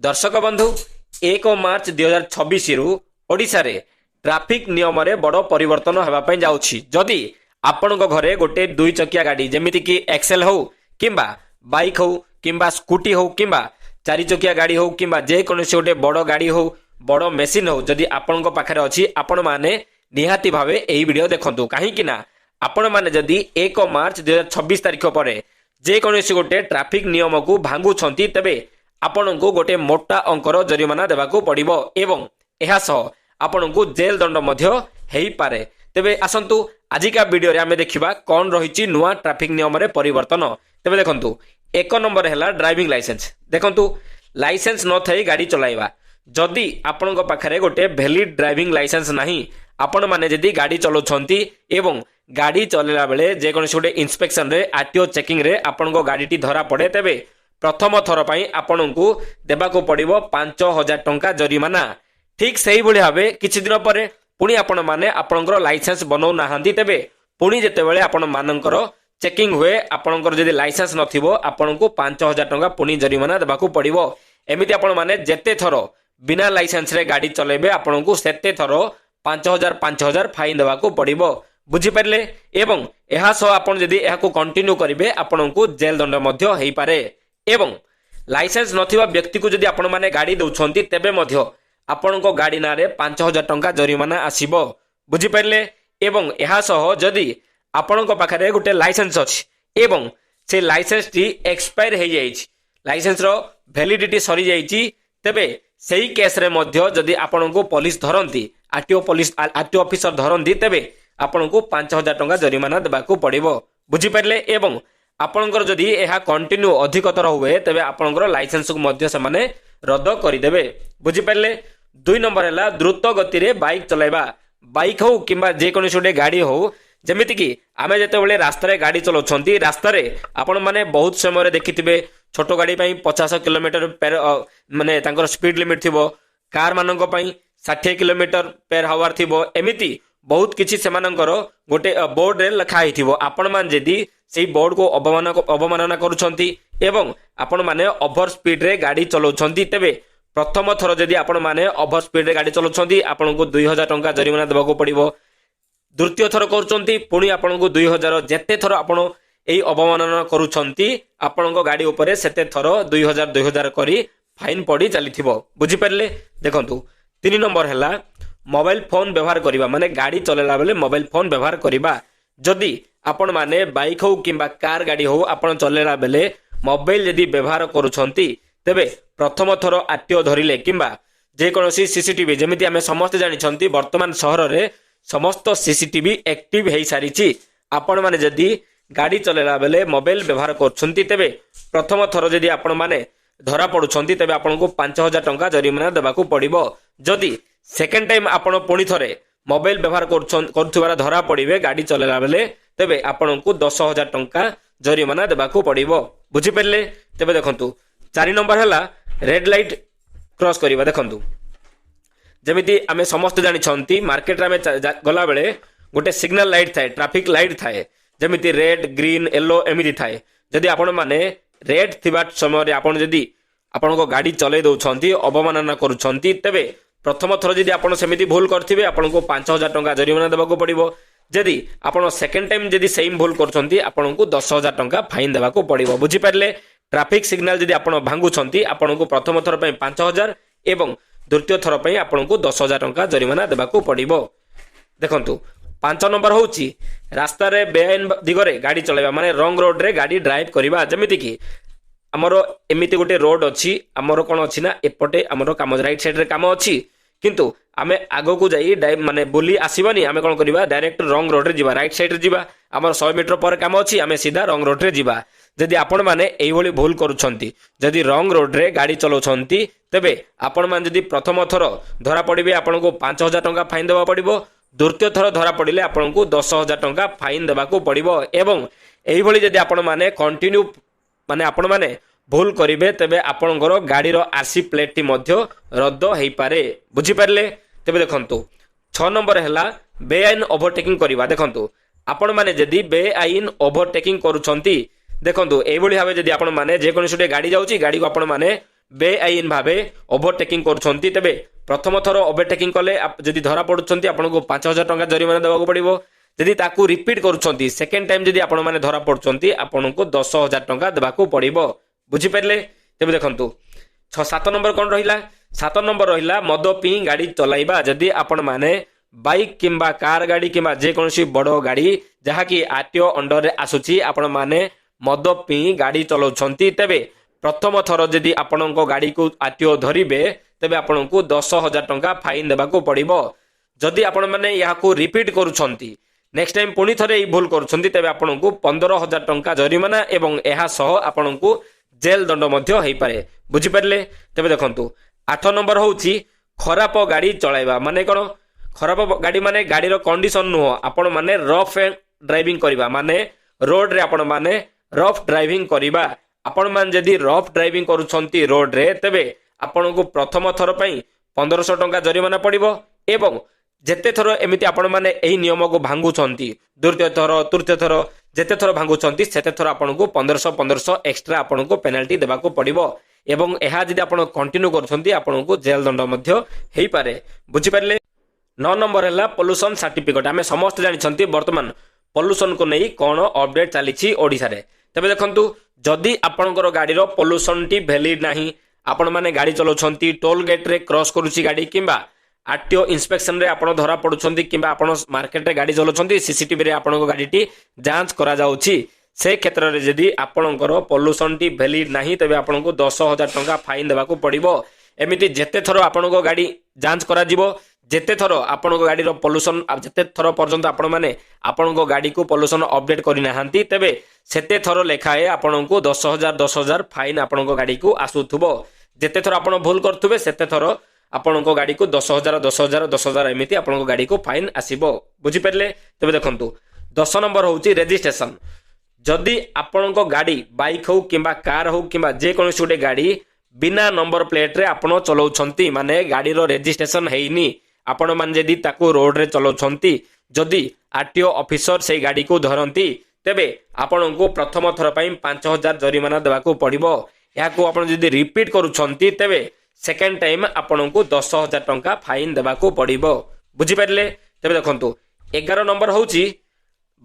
दर्शक बंधु 1 मार्च 2026 रु ओडिशा रे ट्रैफिक नियम रे बड़ परिवर्तन होगा जाउछि। जदि आपण घरे गोटे दुई चकिया गाड़ी जेमिति कि एक्सेल हो किंबा बाइक हो किंबा स्कूटी हो किंबा चारि चकिया गाड़ी हो किंबा जे कोनोसी गोटे बड़ गाड़ी हो बड़ मेसीन हो जदि आपण पाखरे अछि आपण माने निहाती भावे एही वीडियो देखंतु। काहे कि ना आपण माने जदि 1 मार्च 2026 तारिख पर जे कोनोसी गोटे ट्रैफिक नियम को भांगु छंती तबे आपण को गोटे मोटा अंकर जरिमाना देवाको पड़िबो एवं एहा सह आपण को जेल दंड मध्य हेई पारे। तेबे आसंतु आजिका वीडियो रे आमे देखिबा कोन रहिछि नुवा ट्रैफिक नियम रे परिवर्तन। तेबे देखंतु 1 नंबर हैला ड्राइविंग लाइसेंस। देखंतु लाइसेंस न थाई गाड़ी चलाइबा। जदि आपण को पाखरे गोटे वैलिड ड्राइविंग लाइसेंस नाही आपण माने जदि गाड़ी चलाउछंती एवं गाड़ी चलेला बेले जे कोनसी गोटे इंस्पेक्शन रे आरटीओ चेकिंग रे आपण को गाड़ीटी धरा पड़े तेबे प्रथम थर पर आपण को देबाको पड़िबो 5000 टंका जरिमाना। ठीक सही भली भाबे किछि दिन पर पुणी आपण माने आपणकर लाइसेंस बनौ नाहांती तेबे पुणी जेते बेले आपण मानकर चेकिंग हुए आपणकर जदि लाइसेंस नथिबो आपण को 5000 टंका पुणी जरिमाना देबाको पड़िबो। एमिति आपण माने जेते थर बिना लाइसेंस रे गाड़ी चलेबे आपण को सेते थर 5000 फाइन देबाको पड़िबो। बुझी पारले एवं एहा सह आपण जदि एहा को कंटिन्यू करिवे आपण को जेल दंड मध्य हेई पारे। एवं लाइसेंस नथिबा व्यक्ति को जदि आपण माने गाड़ी दउछंती तेबे मध्य आपण को गाड़ी ना रे 5000 टंका जरिमाना आसीबो। बुझी पारले एवं एहा सह जदि आपण को पाखरे गुटे लाइसेंस अछि एवं से लाइसेंस टी एक्सपायर हे जाइछि लाइसेंस रो वैलिडिटी सरी जाइछि तेबे सेही केस रे मध्य जदि आपण को पुलिस धरंती आरटीओ ऑफिसर धरंती तेबे आपण को 5000 टंका जरिमाना देबाको पड़िबो। बुझी पारले एवं आपणकर जदि एहा कंटिन्यू अधिकतर हुए तेबे आपणकर लाइसेंस को मध्य समाने रद्द करिदेबे। बुझी पारले 2 नंबर हैला द्रुत गति रे बाइक चलाइबा। बाइक हो किंबा जे कोनोसी गोटे गाड़ी हो जेमिति कि आमे जेते बेले रास्ता रे गाड़ी चलाउछंती रास्ता रे आपण माने बहुत समय रे देखिथिबे छोटो गाड़ी पई 50 किलोमीटर पर माने तांकर स्पीड लिमिट थिबो कार मानक पई 60 किलोमीटर पर आवर थिबो एमिति बहुत किछि सेमानकर गोटे बोर्ड रे लिखा हिथिबो। आपण मान जदि सेही बोर्ड को अवमानना करूछंती एवं आपण माने ओवर स्पीड रे गाड़ी चलाउछंती तेबे प्रथम थर जदि आपण माने ओवर स्पीड रे गाड़ी चलाउछंती आपण को 2000 टंका जरिमाना देबाको पड़िबो। द्वितीय थर करूछंती पुणी आपण को 2000 जेते थर आपण एई अवमानना करूछंती आपण को गाड़ी ऊपर सेते थर 2000 करी फाइन पड़ी चलीथिबो। बुझी पारले देखंतु 3 नंबर हैला मोबाइल फोन व्यवहार करिबा माने गाड़ी चलेला बेले मोबाइल फोन व्यवहार करिबा। जदि आपण माने बाइक हो किंबा कार गाड़ी हो आपण चलेला बेले मोबाइल यदि व्यवहार करूछंती तेबे प्रथम थर आरटीओ धरिले किंबा जे कोनोसी सीसीटीवी जेमिति आमे समस्त जानिछंती वर्तमान शहर रे समस्त सीसीटीवी एक्टिव हेई सारिछि। आपण माने जदि गाड़ी चलेला बेले मोबाइल व्यवहार करछंती तेबे प्रथम थर जदि आपण माने धरा पडुछंती तेबे आपण को 5000 टंका जरिमाना देबाको पड़िबो। जदि सेकेंड टाइम आपण पुणी थरे मोबाइल व्यवहार करथुवारा धरा पड़िबे गाड़ी चलेला बेले तेबे आपण को 10000 टंका जरिमाना देबाको पड़िबो। बुझी पारले तेबे देखंतु 4 नंबर हैला रेड लाइट क्रॉस करिबा। देखंतु जेमिति आमे समस्त जानि छंती मार्केट रे आमे गला बेले गोटे सिग्नल लाइट थाए ट्रैफिक लाइट थाए जेमिति रेड ग्रीन येलो एमिति थाए। जदि आपण माने रेड थिबा समय रे आपण जदि आपण को गाड़ी चले दउछंती अवमानना करूछंती तेबे प्रथम थर जदि आपण सेमिति भूल करथिबे आपण को 5000 टंका जरिमाना देबाको पड़िबो। जदि आपण सेकेंड टाइम जदि सेम भूल करछंती आपण को 10000 टंका फाइन देबाको पड़िबो। बुझी पारले ट्रैफिक सिग्नल जदि आपण भांगुछंती आपण को प्रथम थर पई 5000 एवं द्वितीय थर पई आपण को 10000 टंका जरिमाना देबाको पड़िबो। देखंतु 5 नंबर होउची रास्ता रे बेआईन दिगरे गाड़ी चलाइबा माने रंग रोड रे गाड़ी ड्राइव करिबा। जेमिति कि हमरो एमिति गोटे रोड अछि हमरो कोन अछि ना एपटे हमरो काम राइट साइड रे काम अछि किंतु आमे आगो को जाई माने बोली आसीबानी आमे कोन करिबा डायरेक्ट रंग रोड रे जिबा राइट साइड रे जिबा हमर 100 मीटर पर काम अछि आमे सीधा रंग रोड रे जिबा। जदि आपण माने एई भली भूल करूछंती जदि रंग रोड रे गाड़ी चलाउछंती तेबे आपण मान जदि प्रथम थर धरा पड़िबे आपण को 5000 टंका फाइन देबा पड़िबो। द्वितीय थर धरा पड़िले आपण को 10000 टंका फाइन देबाको पड़िबो। एवं एई भली जदि आपण माने कंटिन्यू माने आपण माने भूल करिवे तेबे आपणकर गाड़ी रो आरसी प्लेट टी मध्य रद्द हेई पारे। बुझी पारले तेबे देखंतु 6 नंबर हैला बेआईन ओवरटेकिंग करिबा। देखंतु आपण माने जदि बेआईन ओवरटेकिंग करूछंती देखंतु एई भली भाबे जदि आपण माने जे कोनोसी गाड़ी जाउची गाड़ी को आपण माने बेआईन भावे ओभरटेकिंग करुछंती तेबे प्रथम थर ओभरटेकिंग कले जदि धरा पड़ुछंती आपनको 5000 टंका जरिमाना देबाको पड़िबो। जदि ताकू रिपीट करुछंती सेकेंड टाइम जदि आपण माने धरा पड़ुछंती आपनको 10000 टंका देबाको पड़िबो। बुझि पारले? तेबे देखंतु 7 नंबर कोन रहिला? 7 नंबर रहिला मद पी गाड़ी चलाइबा। जदि आपण माने बाइक किंबा कार गाड़ी किंबा जे कोनसी बड़ो गाड़ी जहा कि आरटीओ अंडर रे आसुची आपण माने मद पी गाड़ी चलाउछंती तेबे प्रथम थर जदि आपणको गाड़ी को आरटीओ धरिबे तेबे आपणको 10000 टंका फाइन देबाको पड़िबो। जदि आपण माने याको रिपीट करूछंती नेक्स्ट टाइम पुणी थरे ई भूल करूछंती तेबे आपणको 15000 टंका जरिमाना एवं एहा सह आपणको जेल दंड मध्य हेई पारे। बुझि पारले? तेबे देखंतु 8 नंबर होउची खराब गाड़ी चलाइबा। माने कोन? खराब गाड़ी माने गाड़ीर कंडीशन नुह आपण माने रफ ड्राइविंग करिबा माने रोड रे आपण माने रफ ड्राइविंग करिबा। आपण मान जदि रफ ड्राइविंग करूछंती रोड रे तेबे आपनको प्रथम थर पई 1500 टंका जरिमाना पड़िबो एवं जेते थर एमिति आपण माने एही नियम को भांगुछंती द्वितीय थर तृतीय थर जेते थर भांगुछंती सेते थर आपनको 1500 एक्स्ट्रा आपनको पेनाल्टी देबाको पड़िबो एवं एहा जदि आपण कंटिन्यू करूछंती आपनको जेल दंड मध्य हेई पारे। बुझि पारले? 9 नंबर है पोल्यूशन सर्टिफिकेट। आम समस्त जानी बर्तमान पोल्यूशन को नहीं कौन अपडेट चली ओडिशा रे। तेबे देखंतु जदि आपणकर गाड़ी पोल्यूशन टी वैलिड नाही आपण माने गाड़ी चलाउछंती टोल गेट रे क्रॉस करूची गाड़ी किंबा आरटीओ इंस्पेक्शन रे आपण धरा पडुछंती किंबा आपण मार्केट रे गाड़ी चलाउछंती सीसीटीवी रे आपणको गाड़ी टी जांच करा जाउची से क्षेत्र रे जदि आपणकर पोल्यूशन टी वैलिड नाही तबे आपणको 10000 टंका फाइन देबाको पड़िबो। एमिति जेते थरो आपणको गाड़ी जांच करा जिवो जेते थर आपणको गाड़ी रो पोल्यूशन जेते थर पर्यंत आपण माने आपणको गाड़ी को पोल्यूशन अपडेट करि नाहंती तेबे सेते थर लेखाए आपणको 10000 फाइन आपणको गाड़ी को आसुथुबो। जेते थर आपण भूल करथुबे सेते थर आपणको गाड़ी को 10000 एमिति आपणको गाड़ी को फाइन आसीबो। बुझि पारले? तेबे देखंतु 10 नंबर होउची रजिस्ट्रेशन। जदि आपणको गाड़ी बाइक हो किंबा कार हो किंबा जे कोनोसी गोटे गाड़ी बिना नंबर प्लेट रे आपण चलाउछंती माने गाड़ी रो रजिस्ट्रेशन हेइनी आपण मान जदि ताको रोड रे चलाउछंती जदि आरटीओ ऑफिसर से गाड़ी को धरंती तेबे आपणको प्रथम थर पई 5000 जरिमाना देबाको पड़िबो। याको आपण जदि रिपीट करूछंती तेबे सेकेंड टाइम आपणको 10000 टंका फाइन देबाको पड़िबो। बुझि पारले? तेबे देखंतु 11 नंबर होउची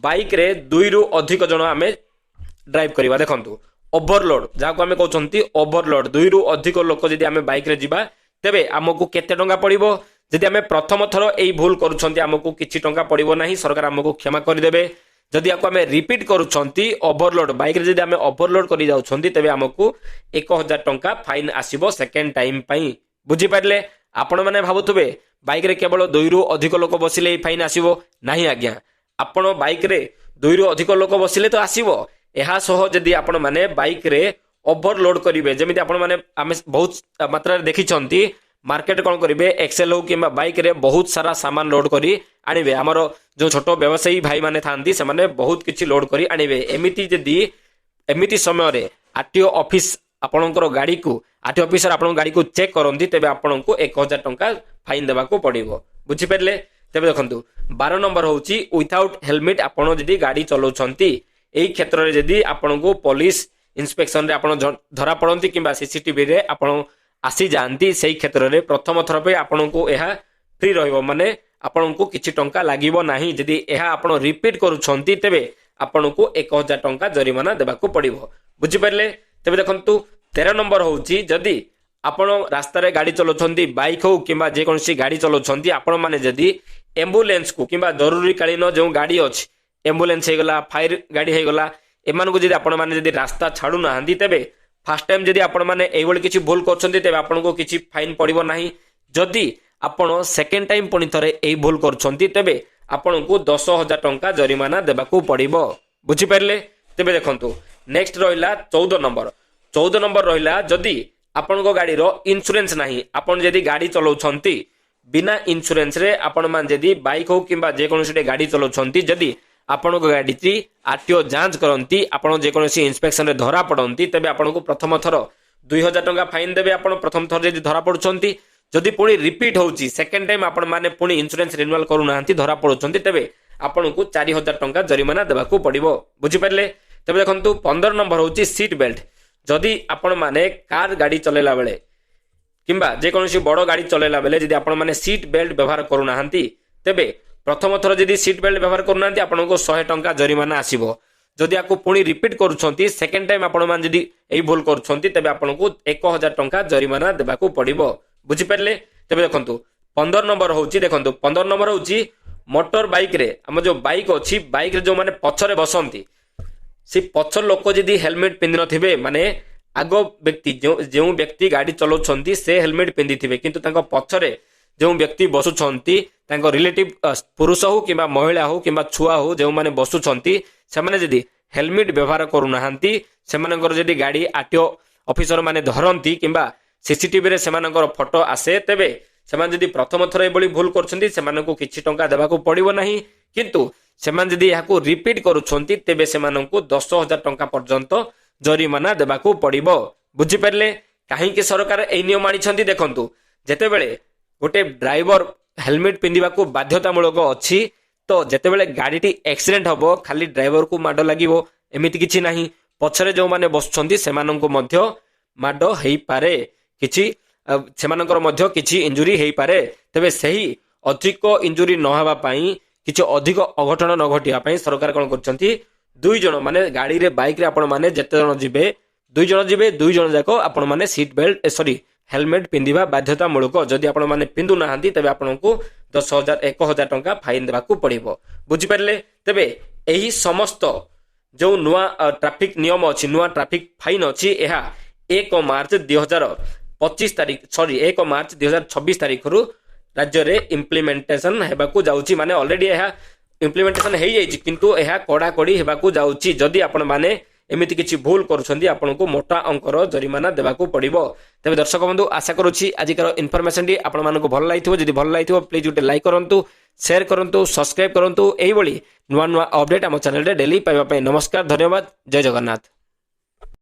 बाइक रे 2 रु अधिक जण आमे ड्राइव करिवा। देखंतु ओवरलोड जाको आमे कहउछंती ओवरलोड 2 रु अधिक लोक जदि आमे बाइक रे जिबा तेबे हमकु केते टंका पड़िबो? जदि आमे प्रथम थर एई भूल करूछंती हमकु किछि टंका पड़िबो नाही सरकार हमकु क्षमा करि देबे। जदि आको आमे रिपीट करूछंती ओवरलोड बाइक रे जदि आमे ओवरलोड करि जाउछंती तेबे हमकु 1000 टंका फाइन आसीबो सेकेंड टाइम पई। बुझि पारले? आपण माने भाबुथुबे बाइक रे केवल 2 रु अधिक लोक बसिले फाइन आसीबो नाही आज्ञा। आपण बाइक रे 2 रु अधिक लोक बसिले तो आसीबो। एहा सह जदि आपण माने बाइक रे ओवरलोड करिवे जेमिति आपण माने आमे बहुत मात्रा रे देखिछंती मार्केट कौन करेंगे एक्सेल हो कि बाइक रे बहुत सारा सामान लोड करी आनिबे। आमर जो छोट व्यवसायी भाई माने थांती से माने बहुत किछि लोड करी आनिबे। एमिति जदि एमिति समय रे आरटीओ ऑफिस आपणकर गाड़ी को आरटीओ ऑफिसर आपन गाड़ी को चेक करंती तेबे आपनको 1000 टंका फाइन देबाको पड़िबो। बुझि पारले? तेबे देखंतु 12 नंबर होउची विथआउट हेलमेट आपण जदि गाड़ी चलाउछंती एई क्षेत्र रे जदि आपनको पुलिस इंस्पेक्शन रे आपण धरा पड़ंती किंबा सीसीटीवी रे आपण आसी जानती से क्षेत्र रे प्रथम थर पे आपनको एहा फ्री रहिबो माने आपनको किछि टंका लागिबो नाही। जदि एहा आपण रिपीट करूछंती तेबे आपनको 1000 टंका जरिमाना देबाको पड़िबो। बुझि पारले? तेबे देखंतु 13 नंबर होउची जदि आपण रास्ता रे गाड़ी चलाउछंती बाइक हो किंबा जे कोनसी गाड़ी चलाउछंती आपण माने जदि एम्बुलेंस को किंबा जरूरी कालीन जो गाड़ी अछि एम्बुलेंस हे गला फायर गाड़ी हे गला एमान को जदि आपण माने जदि रास्ता छाडू नाहंती तेबे फास्ट टाइम जदि आपण माने एइबोली किछि भूल करछंती तेबे आपनको किछि फाइन पड़िबो नाही। जदि आपण सेकेंड टाइम पुणी थरे एइ भूल करछंती तेबे आपनको 10000 टंका जरिमाना देबाको पड़िबो। बुझि पारले? तेबे देखंतु नेक्स्ट रहिला 14 नंबर। 14 नंबर रहिला जदि आपनको गाड़ी रो इंश्योरेंस नाही आपण जदि गाड़ी चलाउछंती बिना इंश्योरेंस रे आपण मान जदि बाइक हो किंबा जे कोनोसी गाड़ी चलाउछंती जदि आपण गाड़ी टी आरटीओ जांच करंती आपण जे कोनोसी इंस्पेक्शन रे धरा पड़ंती तेबे आपनको प्रथम थर 2000 टंका फाइन देबे। आपण प्रथम थर जदि धरा पड़ुछंती जदि पुणी रिपीट होउची सेकेंड टाइम आपण माने पुणी इंश्योरेंस रिन्यूअल करू नाहंती धरा पड़ुछंती तेबे आपनको 4000 टंका जरिमाना देबाको पड़िबो। बुझि पारले? तेबे देखंतु 15 नंबर होउची सीट बेल्ट। जदि आपण माने कार गाड़ी चलेला बेले किंबा जेकोसी बड़ गाड़ी चलेला बेले जदि आपण माने सीट बेल्ट व्यवहार करूना तेबे प्रथम थर जदि सीट बेल्ट व्यवहार करूना आपको 100 टंका जरिमाना आसीबो। जदि आपको पुणी रिपीट करूछंती सेकेंड टाइम आपण मान जदि एई भूल करूछंती तेबे आपको 1000 टंका जरिमाना देबाकू पड़िबो। बुझी पारले? तेबे देखंतु 15 नंबर होउची देखंतु 15 नंबर होउची मोटर बाइक रे हम जो बाइक अछि बाइक रे जो माने पछरे बसंती से पछर लोक जदि हेलमेट पिंधि नथिबे माने आगो व्यक्ति जो व्यक्ति गाड़ी चलाउछंती से हेलमेट पिंधि थिबे किंतु तांको पछरे जो व्यक्ति बसुछंती तांको रिलेटिव पुरुष हो किंबा महिला हो किंबा छुआ हो जो माने बसुछंती से माने जदि हेलमेट व्यवहार करूनाहांती सेमानकर जदि गाड़ी आरटीओ ऑफिसर माने धरंती किंबा सीसीटीवी रे सेमानकर फोटो आसे तेबे सेमान जदि प्रथम थर एबोली भूल करछंती सेमानकु किछि टंका देबाकू पड़िबो नाही किंतु सेमान जदि याकू रिपीट करूछंती तेबे सेमानकु 10,000 टंका पर्यंत जरिमाना देबाकू पड़िबो। बुझी पारले काहे कि सरकार एई नियम आनिछंती देखंतु जेतेबेले गोटे ड्राइवर हेलमेट पिंधिबाकू बाध्यतामूलक अछि तो जेतेबेले गाड़ीटी एक्सीडेंट हबो खाली ड्राइवर को माड लागिवो एमिति किछि नाही पछरे जो माने बसछंती सेमानंको मध्य माड हेई पारे किछि सेमानंकर मध्य किछि इंजुरी हेई पारे तबे सही अधिक इंजुरी न हेबा पई किछि अधिक अघटन न घटिया पई सरकार कोन करछंती दुई जण माने गाड़ी रे बाइक रे आपण माने जते जण जिबे दुई जण जाको आपण माने सीट बेल्ट सॉरी हेलमेट पिंधिबा बाध्यतामूलक जदि आपण माने पिंधु नाहांती तबे आपनकू 10,000 टंका फाइन देबाकू पड़िबो। बुझी पारले? तबे एही समस्त जो नुआ ट्रैफिक नियम अछि नुआ ट्रैफिक फाइन अछि एहा 1 मार्च 2025 तारिख 1 मार्च 2026 तारिख रु राज्य रे इम्प्लीमेंटेशन हेबाकू जाउची माने ऑलरेडी एहा इम्प्लीमेंटेशन हेई जाइछि किंतु एहा कोडा कोडी हेबाकू जाउची जदि आपण माने एमिति किछि भूल करूछंती आपनको मोटा अंकर जरिमाना देबाकू पड़िबो। तबे दर्शक बंधु आशा करूछि आजिकर इन्फॉर्मेशन टी आपण मानको भल लागिथिबो जदि भल लागिथिबो प्लीज गुटे लाइक करंतु शेयर करंतु सब्सक्राइब करंतु एई बळी नुवा नुवा अपडेट हम चैनल रे डेली पाइबा पई। नमस्कार धन्यवाद जय जगन्नाथ।